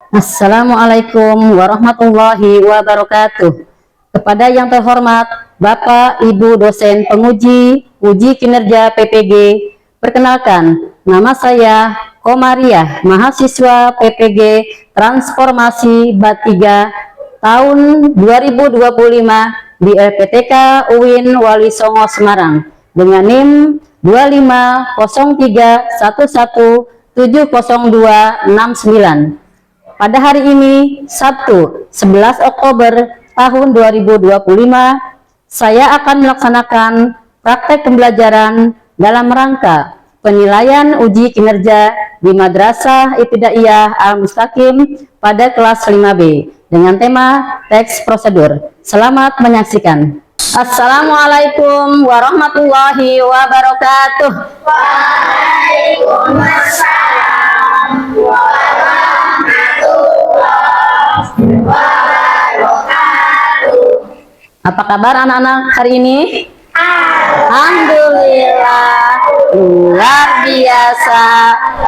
Assalamualaikum warahmatullahi wabarakatuh. Kepada yang terhormat Bapak Ibu dosen penguji uji kinerja PPG, perkenalkan nama saya Komariah, mahasiswa PPG Transformasi Bat 3 tahun 2025 di LPTK UIN Wali Songo Semarang dengan NIM 25011170269. Pada hari ini, Sabtu 11 Oktober tahun 2025, saya akan melaksanakan praktek pembelajaran dalam rangka penilaian uji kinerja di Madrasah Ibtidaiyah Al-Mustaqim pada kelas 5B dengan tema teks prosedur. Selamat menyaksikan. Assalamualaikum warahmatullahi wabarakatuh. Waalaikumsalam warahmatullahi wabarakatuh. Apa kabar anak-anak hari ini? Alhamdulillah, luar biasa,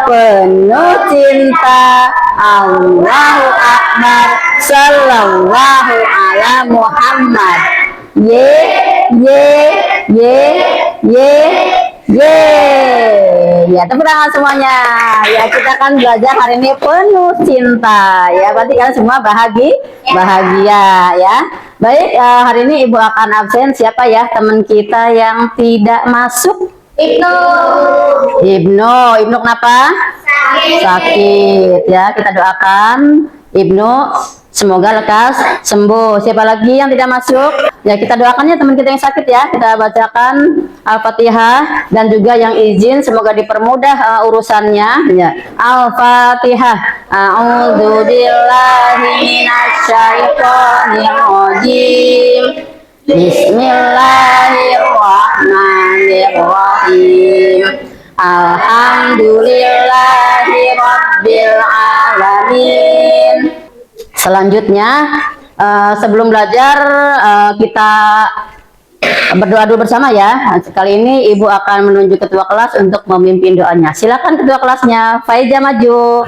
penuh cinta. Allahu Akbar, sallallahu ala Muhammad. Ye, ye, ye, ye, ye. Ya, tepuk tangan semuanya. Ya, kita akan belajar hari ini penuh cinta. Ya, berarti kalian semua bahagia ya. Baik, hari ini Ibu akan absen. Siapa ya teman kita yang tidak masuk? Ibnu kenapa? Sakit ya. Kita doakan Ibnu semoga lekas sembuh. Siapa lagi yang tidak masuk? Ya, kita doakan ya teman kita yang sakit ya. Kita bacakan Al-Fatihah dan juga yang izin semoga dipermudah urusannya ya. Al-Fatihah. A'udzubillahi minasyaitonirrajim. Bismillahirrahmanirrahim. Alhamdulillahi rabbil alamin. Selanjutnya, sebelum belajar kita berdoa dulu bersama ya. Kali ini Ibu akan menunjuk ketua kelas untuk memimpin doanya. Silakan ketua kelasnya, Faiza maju.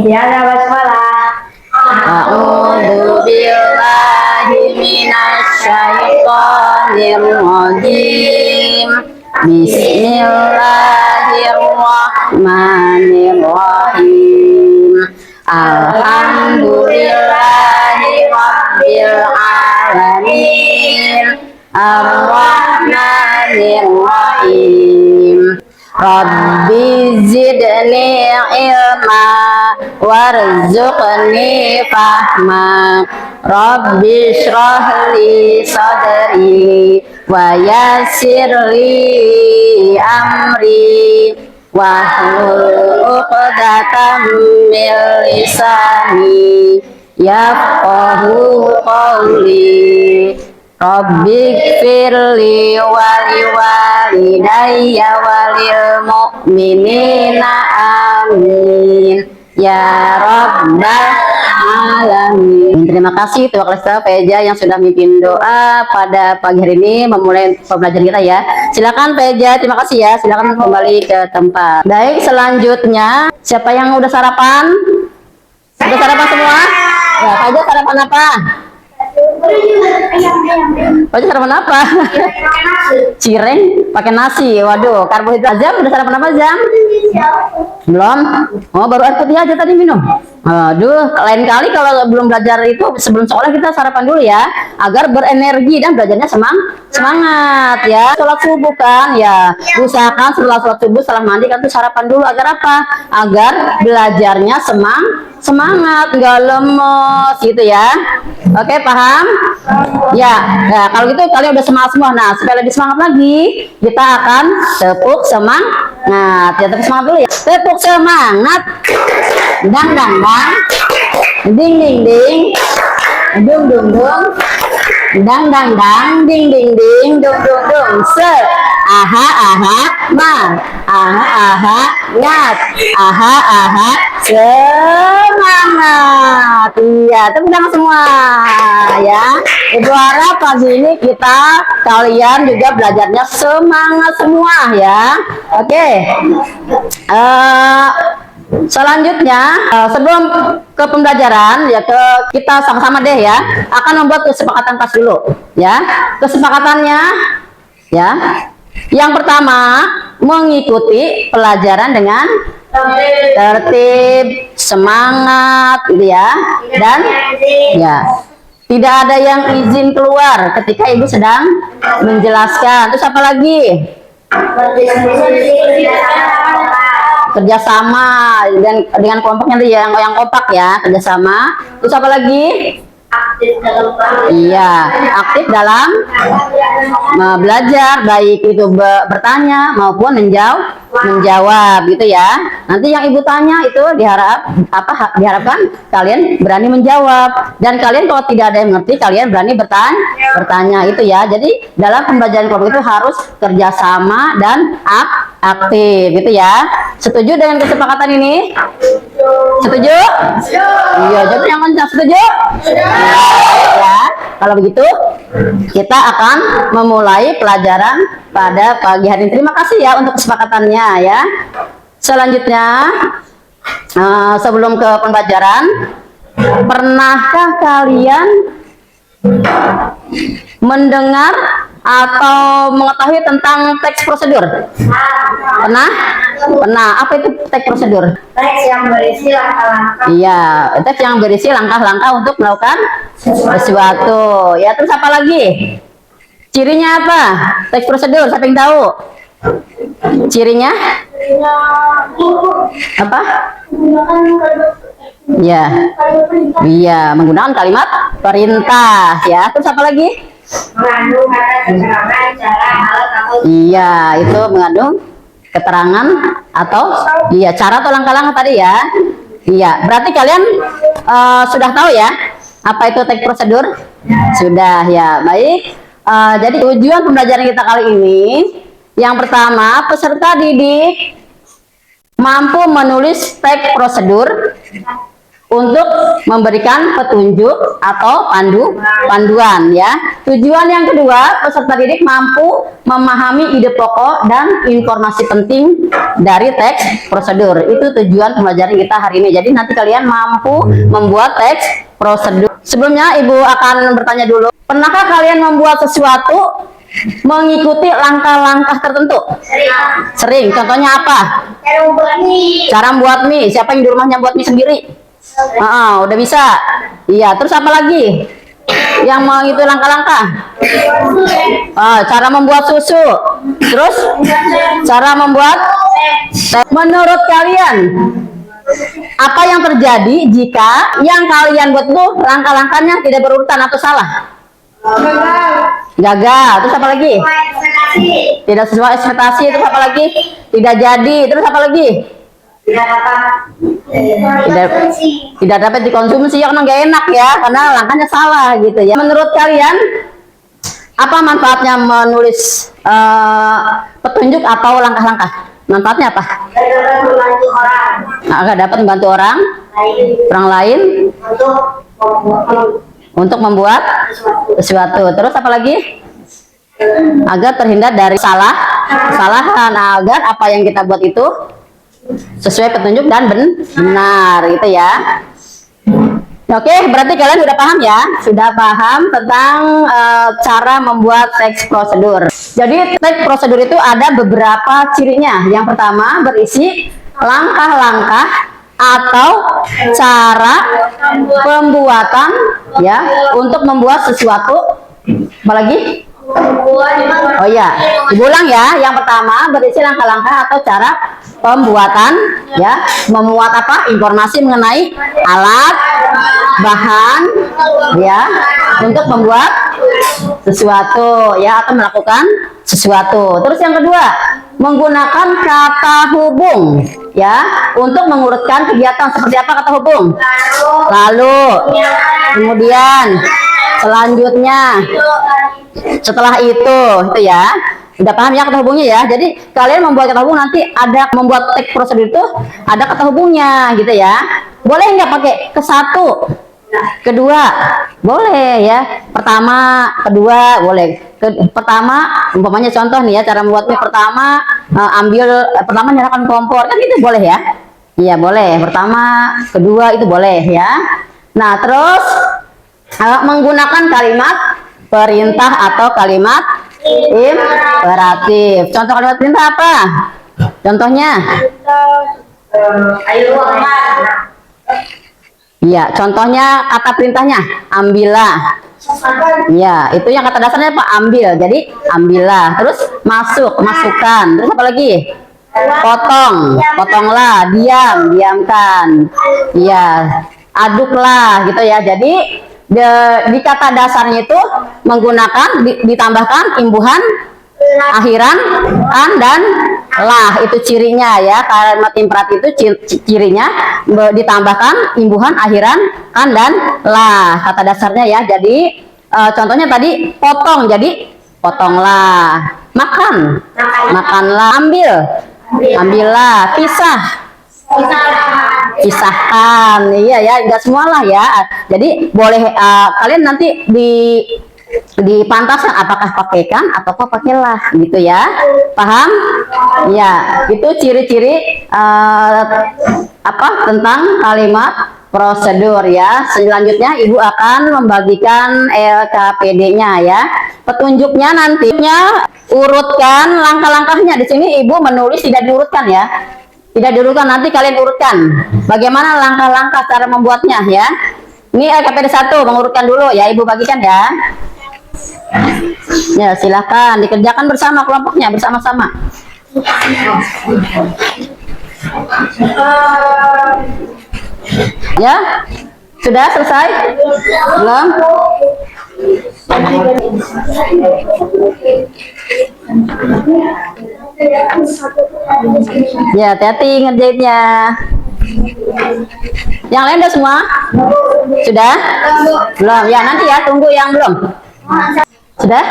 Ya, basmalah. A'udzu billahi minasyaitonirrajim. Bismillahirrahmanirrahim. Alhamdulillahi rabbil alamin. Ar-Rahmanir-Rahim. Rabbi zidni ilma warzuqni fahma. Rabbi shrah li sadri wa yassir li amri wahlul 'uqdatam min lisani yafqahu qawli. Rabbighfirli wali walidayya walil mu'minina amin ya rabbal alamin. Terima kasih Ketua Kelas Peja yang sudah mimpin doa pada pagi hari ini memulai pembelajaran kita ya. Silakan Peja, terima kasih ya. Silakan kembali ke tempat. Baik, selanjutnya siapa yang udah sarapan? Udah sarapan semua? Ya, Peja sarapan apa? Pakai sarapan apa? Cireng pakai nasi. Waduh, karbohidrat. Jam udah sarapan apa Jam? Belum. Oh, baru air putih aja tadi minum. Aduh, lain kali kalau belum belajar itu sebelum sekolah kita sarapan dulu ya, agar berenergi dan belajarnya semangat ya. Sholat subuh kan ya, usahakan setelah sholat subuh setelah mandi kan tuh sarapan dulu agar apa? Agar belajarnya semangat, nggak lemes gitu ya. Oke, paham? Ya, nah kalau gitu kalian udah semangat semua. Nah, supaya lebih semangat lagi, kita akan tepuk semangat. Ya, tepuk semangat dulu ya. Tepuk semangat. Dang dang dang. Ding ding ding. Dung dung dung. Dang dang dang. Ding ding ding. Dung dung dung. Aha aha ma. Aha aha ngat. Aha aha semangat. Iya, tepuk tangan semua ya. Ibu harap pagi ini kalian juga belajarnya semangat semua ya. Oke. Selanjutnya, sebelum ke pembelajaran ya kita sama-sama deh ya akan membuat kesepakatan kelas dulu ya. Kesepakatannya ya. Yang pertama, mengikuti pelajaran dengan tertib, semangat gitu ya. Dan ya, tidak ada yang izin keluar ketika ibu sedang menjelaskan. Terus apa lagi? Kerjasama dan dengan kelompoknya yang kompak ya, kerjasama. Terus apa lagi? Aktif dalam aktif dalam belajar, baik itu bertanya maupun menjawab gitu ya. Nanti yang ibu tanya itu diharapkan kalian berani menjawab, dan kalian kalau tidak ada yang mengerti kalian berani bertanya itu ya. Jadi dalam pembelajaran kelompok itu harus kerjasama dan aktif gitu ya. Setuju dengan kesepakatan ini? Setuju? Iya, jadi yang kencang setuju? Ya, kalau begitu kita akan memulai pelajaran pada pagi hari ini. Terima kasih ya untuk kesepakatannya ya. Selanjutnya, sebelum ke pembelajaran, pernahkah kalian mendengar atau mengetahui tentang teks prosedur? Pernah? Pernah. Apa itu teks prosedur? Teks yang berisi langkah-langkah. Iya, teks yang berisi langkah-langkah untuk melakukan sesuatu. Ya, terus apa lagi? Cirinya apa? Teks prosedur, siapa yang tahu? Cirinya? Apa? Ya. Iya, menggunakan kalimat perintah ya. Terus apa lagi? Mengandung kata keterangan, cara, alat, atau iya, itu mengandung keterangan atau iya cara atau langkah-langkah tadi ya. Iya, berarti kalian sudah tahu ya apa itu teks prosedur? Sudah ya, baik. Jadi tujuan pembelajaran kita kali ini, yang pertama, peserta didik mampu menulis teks prosedur untuk memberikan petunjuk atau panduan ya. Tujuan yang kedua, peserta didik mampu memahami ide pokok dan informasi penting dari teks prosedur. Itu tujuan pembelajaran kita hari ini. Jadi nanti kalian mampu membuat teks prosedur. Sebelumnya ibu akan bertanya dulu, pernahkah kalian membuat sesuatu mengikuti langkah-langkah tertentu? Sering. Contohnya apa? Cara membuat mie. Siapa yang di rumahnya buat mie sendiri? Udah bisa. Iya, terus apa lagi yang mau itu langkah-langkah? Cara membuat susu. Terus cara membuat menurut kalian apa yang terjadi jika yang kalian buat itu langkah-langkahnya tidak berurutan atau salah? Gagal. Terus apa lagi? Tidak sesuai ekspektasi. Terus apa lagi? Tidak jadi. Terus apa lagi? Tidak dapat dikonsumsi ya, karena nggak enak ya, karena langkahnya salah gitu ya. Menurut kalian apa manfaatnya menulis petunjuk atau langkah-langkah? Manfaatnya apa? dapat membantu orang Agar dapat membantu orang lain untuk membuat sesuatu. Terus apa lagi? Agar terhindar dari kesalahan, agar apa yang kita buat itu sesuai petunjuk dan benar gitu ya. Oke, berarti kalian sudah paham ya? Sudah paham tentang cara membuat teks prosedur. Jadi teks prosedur itu ada beberapa cirinya. Yang pertama, berisi langkah-langkah atau cara pembuatan ya untuk membuat sesuatu. Apalagi? Oh ya, diulang ya. Yang pertama, berisi langkah-langkah atau cara pembuatan ya, memuat apa? Informasi mengenai alat, bahan ya untuk membuat sesuatu ya, atau melakukan sesuatu. Terus yang kedua, menggunakan kata hubung ya untuk mengurutkan kegiatan. Seperti apa kata hubung? Lalu, kemudian, selanjutnya, setelah itu ya. Udah paham ya kata hubungnya ya. Jadi kalian membuat kata hubung, nanti ada membuat teks prosedur itu ada kata hubungnya gitu ya. Boleh nggak pakai ke satu, kedua? Boleh ya. Pertama, kedua boleh. Pertama, umpamanya contoh nih ya, cara membuatnya pertama, pertama nyalakan kompor, kan itu boleh ya. Iya boleh. Pertama, kedua itu boleh ya. Nah terus menggunakan kalimat perintah atau kalimat imperatif. Contoh kalimat perintah apa? Contohnya? Ayo keluar. Iya, contohnya kata perintahnya ambillah. Ya, itu yang kata dasarnya apa? Ambil. Jadi ambillah. Terus masuk, masukkan. Terus apa lagi? Potong, potonglah. Diam, diamkan. Iya, aduklah gitu ya. Jadi di kata dasarnya itu menggunakan ditambahkan imbuhan akhiran kan dan lah, itu cirinya ya. Kalimat imperatif itu cirinya ditambahkan imbuhan akhiran kan dan lah, kata dasarnya ya. Jadi contohnya tadi potong, jadi potonglah. Makan, makanlah. Ambil, ambillah. Pisah, pisahkan. Iya ya, enggak semualah ya. Jadi boleh kalian nanti dipantaskan apakah pakai kan atau pakai lah gitu ya. Paham? Ya, itu ciri-ciri apa tentang kalimat prosedur ya. Selanjutnya Ibu akan membagikan LKPD-nya ya. Petunjuknya nantinya urutkan langkah-langkahnya. Di sini Ibu menulis tidak diurutkan ya. Tidak diurutkan, nanti kalian urutkan. Bagaimana langkah-langkah cara membuatnya ya. Ini LKPD 1 mengurutkan dulu ya, Ibu bagikan ya. Ya, silakan dikerjakan bersama kelompoknya, bersama-sama. Ya, sudah selesai? Belum? Ya, hati-hati ngerjainnya. Yang lain udah semua? Sudah? Belum? Ya, nanti ya, tunggu yang belum. Sudah?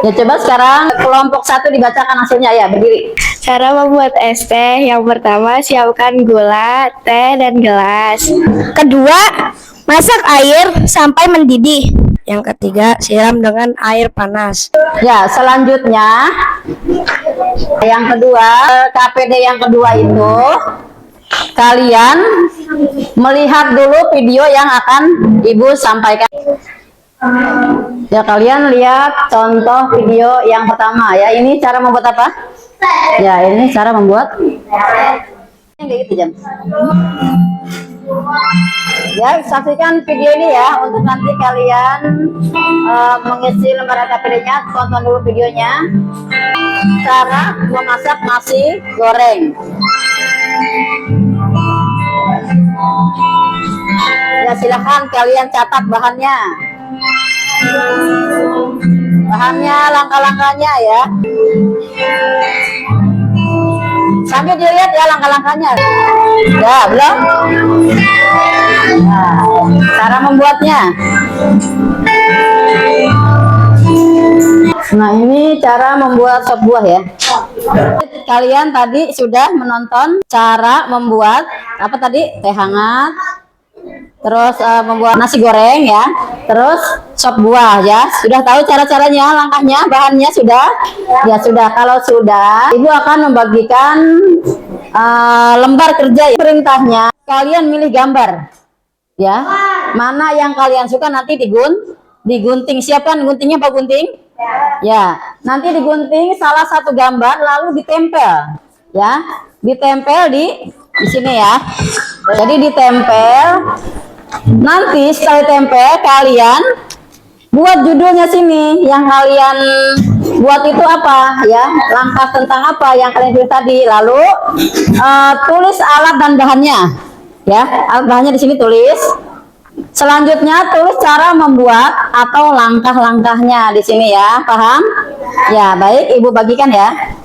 Ya, coba sekarang kelompok 1 dibacakan hasilnya ya, berdiri. Cara membuat es teh: yang pertama, siapkan gula, teh, dan gelas. Kedua, masak air sampai mendidih. Yang ketiga, siram dengan air panas. Ya, selanjutnya yang kedua, KPD yang kedua itu kalian melihat dulu video yang akan Ibu sampaikan. Ya, kalian lihat contoh video yang pertama ya. Ini cara membuat apa? Ya, ini cara membuat kayak gitu jam. Ya, saksikan video ini ya untuk nanti kalian mengisi lembar KPD-nya. Tonton dulu videonya. Cara memasak nasi goreng. Ya, silahkan kalian catat bahannya. Bahannya, langkah-langkahnya ya. Sambil dilihat ya langkah-langkahnya. Ya, belum? Nah, cara membuatnya. Nah, ini cara membuat sop buah ya. Kalian tadi sudah menonton cara membuat apa tadi? Teh hangat. Terus membuat nasi goreng ya, terus sop buah ya. Sudah tahu cara-caranya, langkahnya, bahannya sudah? Ya sudah. Kalau sudah, Ibu akan membagikan lembar kerja ya. Perintahnya kalian milih gambar ya. Mana yang kalian suka nanti digunting. Siapkan guntingnya, Pak Gunting? Ya, nanti digunting salah satu gambar lalu ditempel ya. Ditempel di sini ya. Jadi ditempel. Nanti setelah tempel kalian buat judulnya sini. Yang kalian buat itu apa ya, langkah tentang apa yang kalian tulis tadi. Lalu tulis alat dan bahannya ya. Alat bahannya di sini tulis. Selanjutnya tulis cara membuat atau langkah-langkahnya di sini ya. Paham? Ya, baik, Ibu bagikan ya.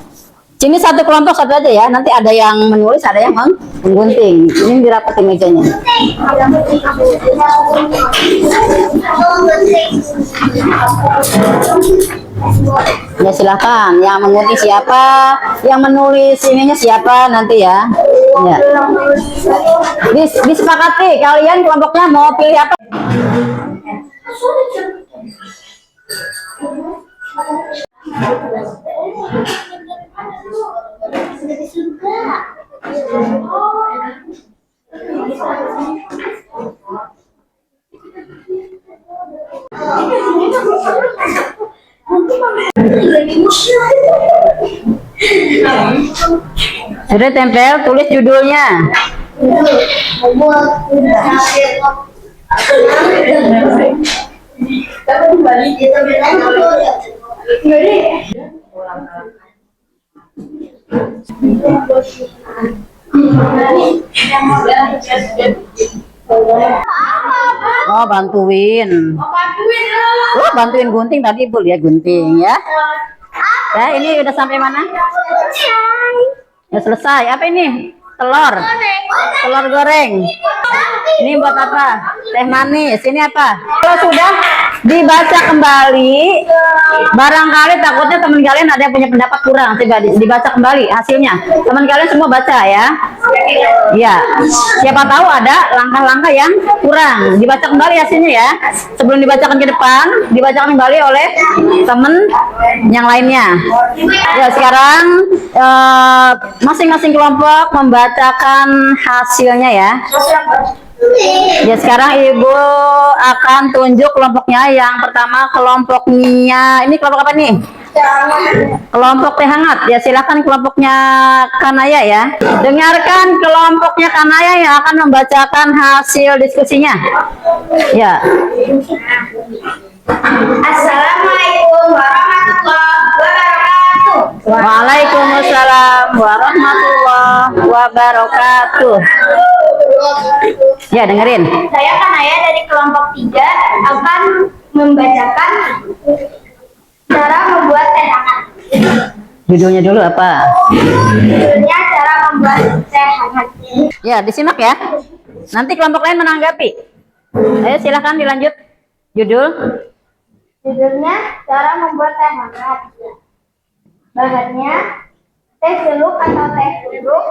Sini satu kelompok satu aja ya. Nanti ada yang menulis, ada yang menggunting. Ini dirapetin mejanya. Ya, silakan. Yang menggunting siapa? Yang menulis ininya siapa nanti ya. Ya. Disepakati kalian kelompoknya mau pilih apa? Sudah di surga. Sudah tempel, tulis judulnya. Oh, bantuin. Oh, bantuin gunting tadi Bu ya, gunting ya. Ya, ini udah sampai mana? Udah selesai. Apa ini? Telur. Telur goreng. Ini buat apa? Teh manis. Ini apa? Kalau sudah dibaca kembali, barangkali takutnya teman kalian ada yang punya pendapat kurang. Coba dibaca kembali hasilnya. Teman kalian semua baca ya. Ya. Siapa tahu ada langkah-langkah yang kurang. Dibaca kembali hasilnya ya. Sebelum dibacakan ke depan, dibacakan kembali oleh teman yang lainnya. Ya, sekarang masing-masing kelompok membacakan hasilnya ya. Ya, sekarang Ibu akan tunjuk kelompoknya. Yang pertama kelompoknya, ini kelompok apa nih? Kelompok teh hangat. Ya, silakan kelompoknya Kanaya ya. Dengarkan kelompoknya Kanaya yang akan membacakan hasil diskusinya. Ya. Assalamualaikum warahmatullahi wabarakatuh. Waalaikumsalam warahmatullahi wabarakatuh. Ya, dengerin. Saya Kanaya dari kelompok 3 akan membacakan cara membuat teh hangat. Judulnya dulu apa? Judulnya cara membuat teh hangat. Ya, disimak ya. Nanti kelompok lain menanggapi. Ayo silakan dilanjut. Judul. Judulnya cara membuat teh hangat. Bahannya teh jeruk atau teh jeruk,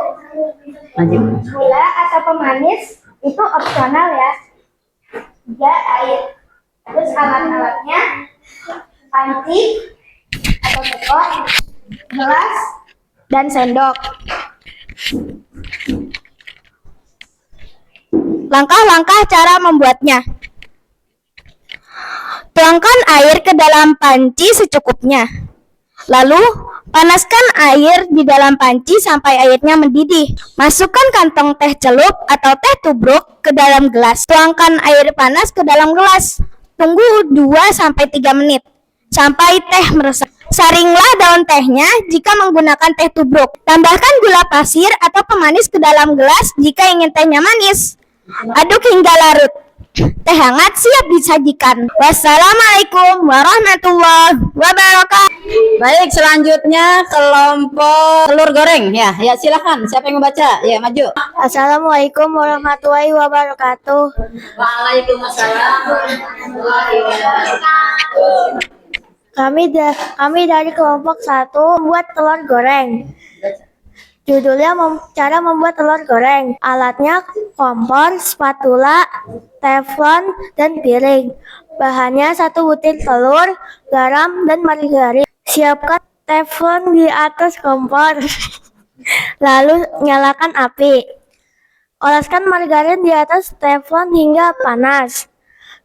Lanjut. gula atau pemanis itu opsional ya. 3 air. Terus alat-alatnya panci atau tekok, gelas, dan sendok. Langkah-langkah cara membuatnya. Tuangkan air ke dalam panci secukupnya. Lalu, panaskan air di dalam panci sampai airnya mendidih. Masukkan kantong teh celup atau teh tubruk ke dalam gelas. Tuangkan air panas ke dalam gelas. Tunggu 2-3 menit sampai teh meresap. Saringlah daun tehnya jika menggunakan teh tubruk. Tambahkan gula pasir atau pemanis ke dalam gelas jika ingin tehnya manis. Aduk hingga larut. Teh hangat siap disajikan. Wassalamualaikum warahmatullahi wabarakatuh. Baik, selanjutnya kelompok telur goreng. Ya, ya silakan. Siapa yang membaca? Ya, maju. Assalamualaikum warahmatullahi wabarakatuh. Waalaikumsalam warahmatullahi wabarakatuh. Kami dari kelompok 1 membuat telur goreng. Judulnya cara membuat telur goreng. Alatnya kompor, spatula, teflon, dan piring. Bahannya 1 butir telur, garam, dan margarin. Siapkan teflon di atas kompor. Lalu nyalakan api. Oleskan margarin di atas teflon hingga panas.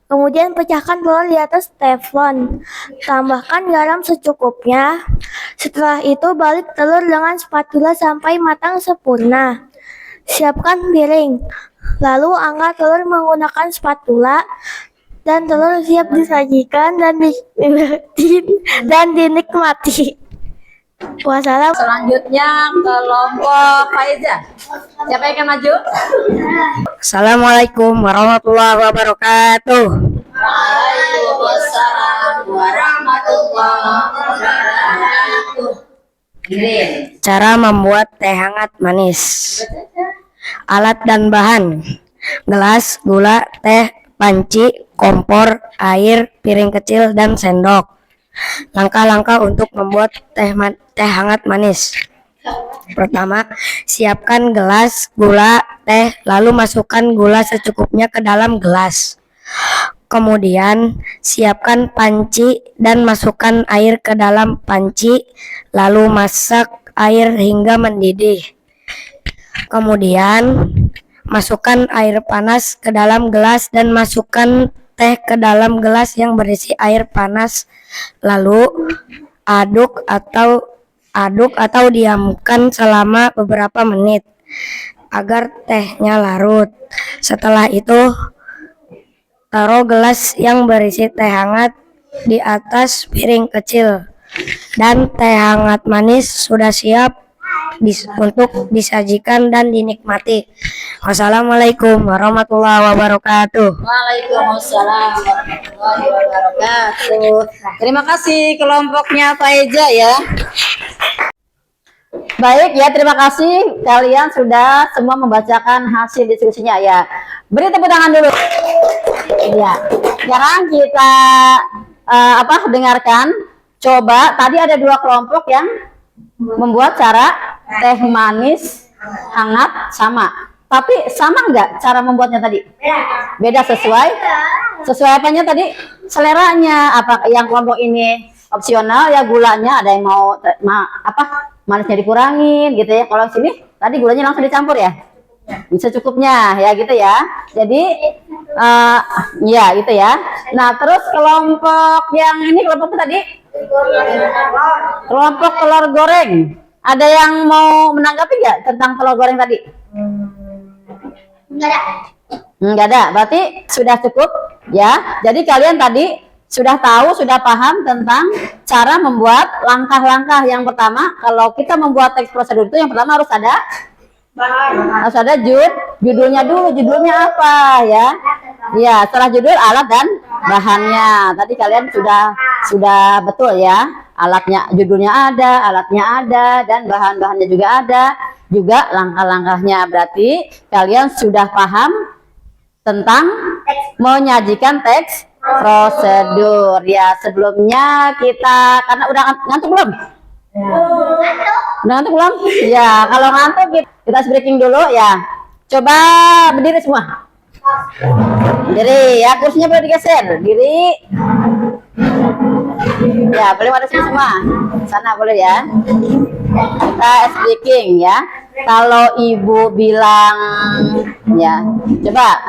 Kemudian pecahkan telur di atas teflon. Tambahkan garam secukupnya. Setelah itu balik telur dengan spatula sampai matang sempurna. Siapkan piring. Lalu angkat telur menggunakan spatula dan telur siap disajikan dan dinikmati. Wassalam. Selanjutnya kelompok Faiza. Siapa yang akan maju? Assalamualaikum warahmatullahi wabarakatuh. Waalaikumsalam warahmatullahi wabarakatuh. Cara membuat teh hangat manis. Alat dan bahan: gelas, gula, teh, panci, kompor, air, piring kecil, dan sendok. Langkah-langkah untuk membuat teh hangat manis. Pertama, siapkan gelas, gula, teh, lalu masukkan gula secukupnya ke dalam gelas. Kemudian, siapkan panci dan masukkan air ke dalam panci, lalu masak air hingga mendidih. Kemudian, masukkan air panas ke dalam gelas dan masukkan teh ke dalam gelas yang berisi air panas, lalu aduk atau diamkan selama beberapa menit agar tehnya larut. Setelah itu, taruh gelas yang berisi teh hangat di atas piring kecil, dan teh hangat manis sudah siap untuk disajikan dan dinikmati. Wassalamualaikum warahmatullahi wabarakatuh. Waalaikumsalam warahmatullahi wabarakatuh. Terima kasih kelompoknya Faiza ya. Baik ya, terima kasih kalian sudah semua membacakan hasil diskusinya ya. Beri tepuk tangan dulu. Ya. Sekarang kita dengarkan. Coba tadi ada dua kelompok yang membuat cara teh manis hangat sama. Tapi sama nggak cara membuatnya tadi? Beda sesuai apanya tadi? Seleranya. Apa yang kelompok ini opsional ya, gulanya ada yang mau manisnya dikurangin gitu ya. Kalau sini tadi gulanya langsung dicampur ya. Bisa cukupnya ya gitu ya. Jadi ya gitu ya. Nah, terus kelompok yang ini kelompok tadi kelompok telur goreng. Ada yang mau menanggapi nggak tentang telur goreng tadi? Nggak ada. Berarti sudah cukup ya. Jadi kalian tadi sudah tahu, sudah paham tentang cara membuat langkah-langkah. Yang pertama, kalau kita membuat teks prosedur itu yang pertama harus ada judulnya dulu. Judulnya apa ya? Ya, setelah judul alat dan bahannya. Tadi kalian sudah betul ya. Alatnya, judulnya ada, alatnya ada, dan bahan-bahannya juga ada. Juga langkah-langkahnya. Berarti kalian sudah paham tentang menyajikan teks prosedur ya. Sebelumnya kita, karena udah ngantuk belum? Udah ngantuk belum? Ya, kalau ngantuk kita breaking dulu ya. Coba berdiri semua. Berdiri ya, kursinya boleh digeser. Berdiri. Ya, boleh pada sini semua. Sana boleh ya. Kita speaking ya. Kalau ibu bilang ya, coba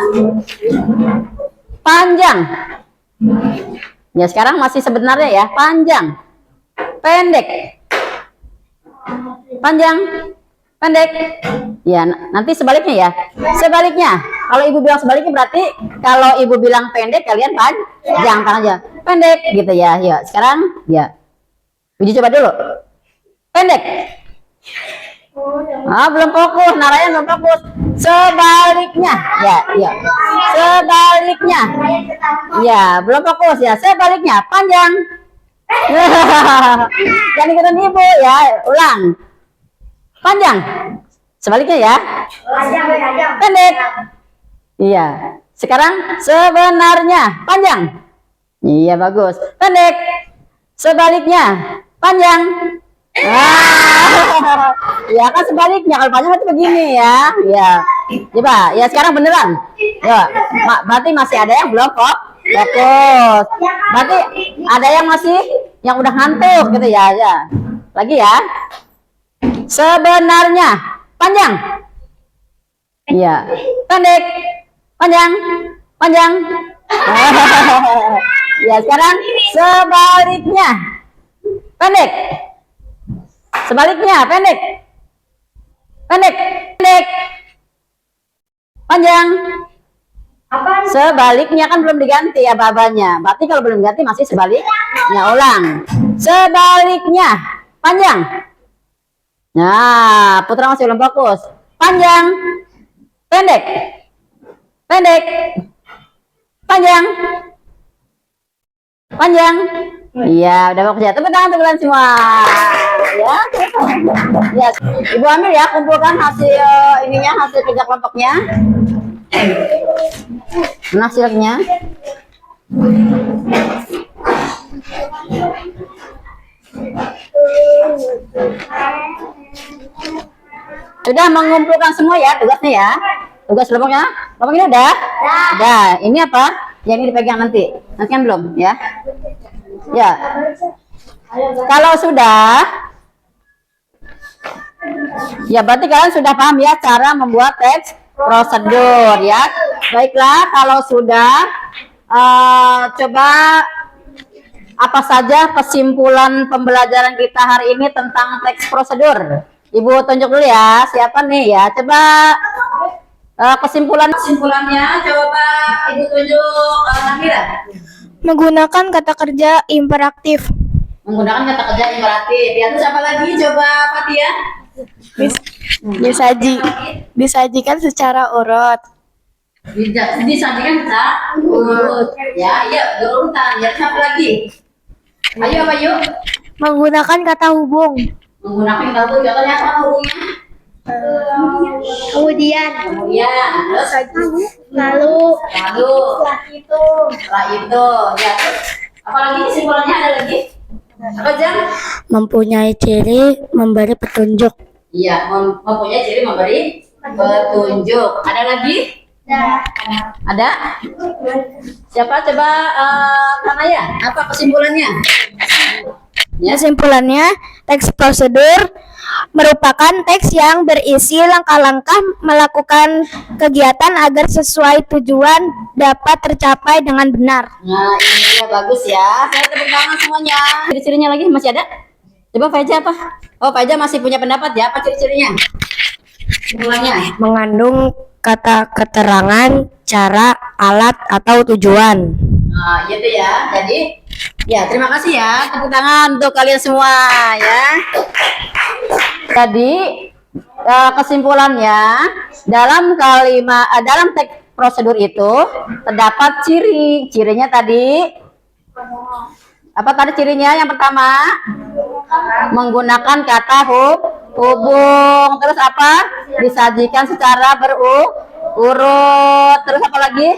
panjang. Ya, sekarang masih sebenarnya ya, panjang. Pendek. Panjang, pendek. Ya, nanti sebaliknya ya. Sebaliknya. Kalau ibu bilang sebaliknya berarti kalau ibu bilang pendek, kalian panjang aja. Pendek gitu ya. Ya, sekarang ya. Uji coba dulu. Pendek. Belum fokus, Narayan belum fokus. Sebaliknya. Ya. Sebaliknya. Ya, belum fokus ya. Sebaliknya, panjang. Jangan ikutin ibu ya. Ulang. Panjang. Sebaliknya ya. Pendek. Iya. Sekarang sebenarnya panjang. Iya, bagus. Pendek. Sebaliknya panjang. Ya kan sebaliknya. Kalau panjang itu begini ya. Ya. Coba. Ya sekarang beneran. Ya. Berarti masih ada yang belum kok. Fokus. Berarti ada yang yang udah ngantuk gitu ya. Ya. Lagi ya. Sebenarnya panjang. Iya. Pendek. Panjang. Panjang. Ya, sekarang sebaliknya. Pendek. Sebaliknya pendek. Pendek. Pendek. Panjang. Sebaliknya kan belum diganti ya babanya. Berarti kalau belum diganti masih sebaliknya. Ulang. Sebaliknya panjang. Nah, Putra masih belum fokus. Panjang. Pendek. Pendek. Panjang. Panjang. Iya, udah fokus ya. Tepuk tangan semua. Ya. Ya. Ibu ambil ya, kumpulkan hasil hasil kerja kelompoknya. Hasilnya. Sudah mengumpulkan semua ya tugasnya ya. Tugas kelompoknya. Kelompok ini udah? Udah. Ini apa? Yang ini dipegang nanti. Nanti kan belum ya? Ya. Kalau sudah, ya berarti kalian sudah paham ya cara membuat teks prosedur ya. Baiklah, kalau sudah Coba apa saja kesimpulan pembelajaran kita hari ini tentang teks prosedur? Ibu tunjuk dulu ya, siapa nih ya? Coba kesimpulannya coba Ibu tunjuk Nabila. Menggunakan kata kerja imperatif. Menggunakan kata kerja imperatif. Ya, terus apa lagi? Coba Fatia. Disajikan secara urut. Disajikan tak urut. Ya, iya berurutan. Ya, terus apa lagi? Ayo apa yuk? Menggunakan kata hubung. Menggunakan kata hubung. Contohnya apa hubungnya? Kemudian, Terus lalu, setelah itu, ya. Terus, apa lagi kesimpulannya ada lagi? Apa Jam? Mempunyai ciri memberi petunjuk. Iya, mempunyai ciri memberi petunjuk. Ada lagi? Ada? Siapa coba Kanaya? Apa kesimpulannya? Ya. Kesimpulannya, teks prosedur merupakan teks yang berisi langkah-langkah melakukan kegiatan agar sesuai tujuan dapat tercapai dengan benar. Nah, ini dia bagus ya. Saya tepuk tangan semuanya. Ciri-cirinya lagi masih ada? Coba Faja apa? Oh, Faja masih punya pendapat ya. Apa ciri-cirinya? Kesimpulannya. Mengandung kata keterangan, cara, alat, atau tujuan. Nah, gitu ya. Jadi, ya terima kasih ya. Tepuk tangan untuk kalian semua ya. Jadi, kesimpulannya dalam dalam teks prosedur itu terdapat cirinya tadi. Apa tadi cirinya? Yang pertama, menggunakan kata hubung. Terus apa? Disajikan secara berurut. Terus apa lagi?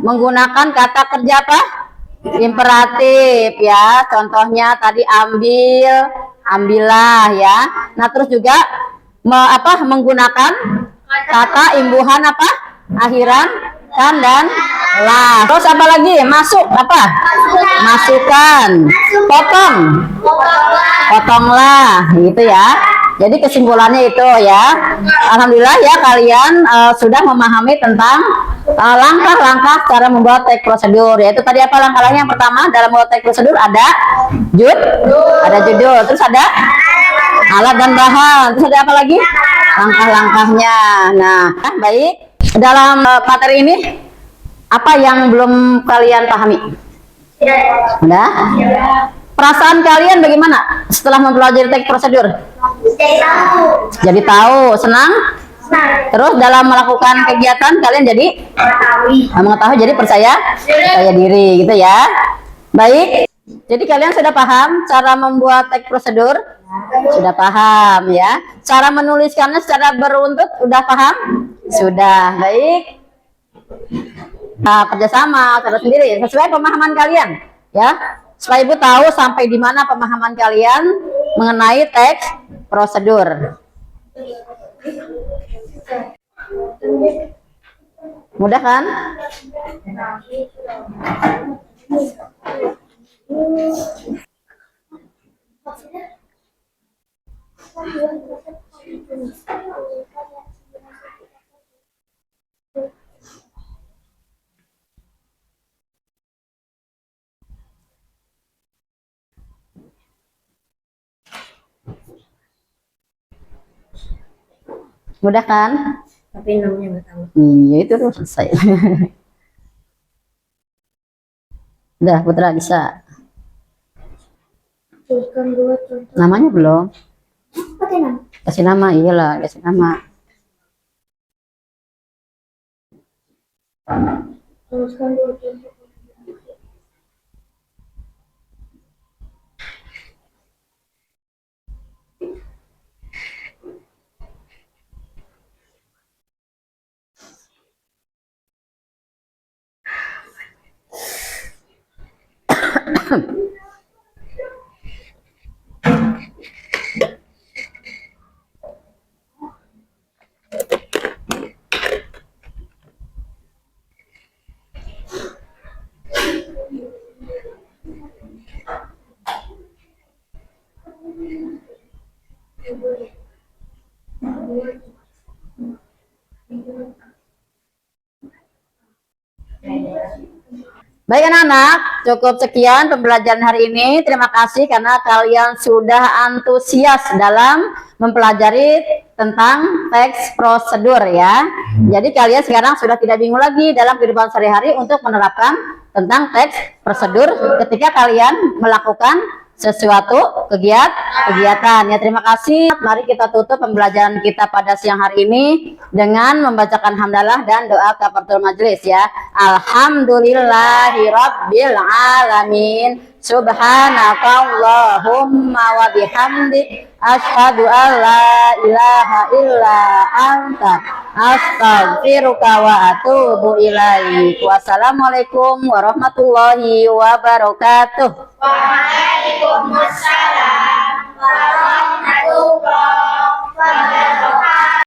Menggunakan kata kerja apa? Imperatif ya. Contohnya tadi ambillah ya. Nah, terus juga menggunakan kata imbuhan apa? Akhiran kan dan lah. Terus apa lagi? Masuk apa? Masukkan. Potonglah gitu ya. Jadi kesimpulannya itu ya. Alhamdulillah ya kalian sudah memahami tentang langkah-langkah cara membuat teks prosedur. Yaitu tadi apa langkah-langkah? Yang pertama dalam membuat teks prosedur ada judul, terus ada alat dan bahan, terus ada apa lagi? Langkah-langkahnya. Nah, baik. Dalam materi ini apa yang belum kalian pahami? Udah? Perasaan kalian bagaimana setelah mempelajari teks prosedur? Jadi tahu, senang? Terus dalam melakukan kegiatan kalian jadi mengetahui, jadi percaya diri gitu ya. Baik. Jadi kalian sudah paham cara membuat teks prosedur? Sudah paham ya. Cara menuliskannya secara beruntut udah paham? Sudah. Baik. Nah, kerjasama cara sendiri sesuai pemahaman kalian ya. Supaya Ibu tahu sampai di mana pemahaman kalian mengenai teks prosedur. Mudah kan? Mudah kan? Tapi namanya nggak tahu. Iya itu tuh selesai. Udah Putra bisa. Namanya belum? Kasih nama, iyalah kasih nama. Baik anak-anak, cukup sekian pembelajaran hari ini. Terima kasih karena kalian sudah antusias dalam mempelajari tentang teks prosedur ya. Jadi kalian sekarang sudah tidak bingung lagi dalam kehidupan sehari-hari untuk menerapkan tentang teks prosedur ketika kalian melakukan sesuatu kegiatan ya. Terima kasih. Mari kita tutup pembelajaran kita pada siang hari ini dengan membacakan hamdalah dan doa kafaratul majelis ya. Alhamdulillahirabbil alamin. Subhanakallahumma wa bihamdik asyhadu an la ilaha illa anta astaghfiruka wa atubu ilaik. Wassalamualaikum warahmatullahi wabarakatuh. Waalaikumsalam warahmatullahi wabarakatuh.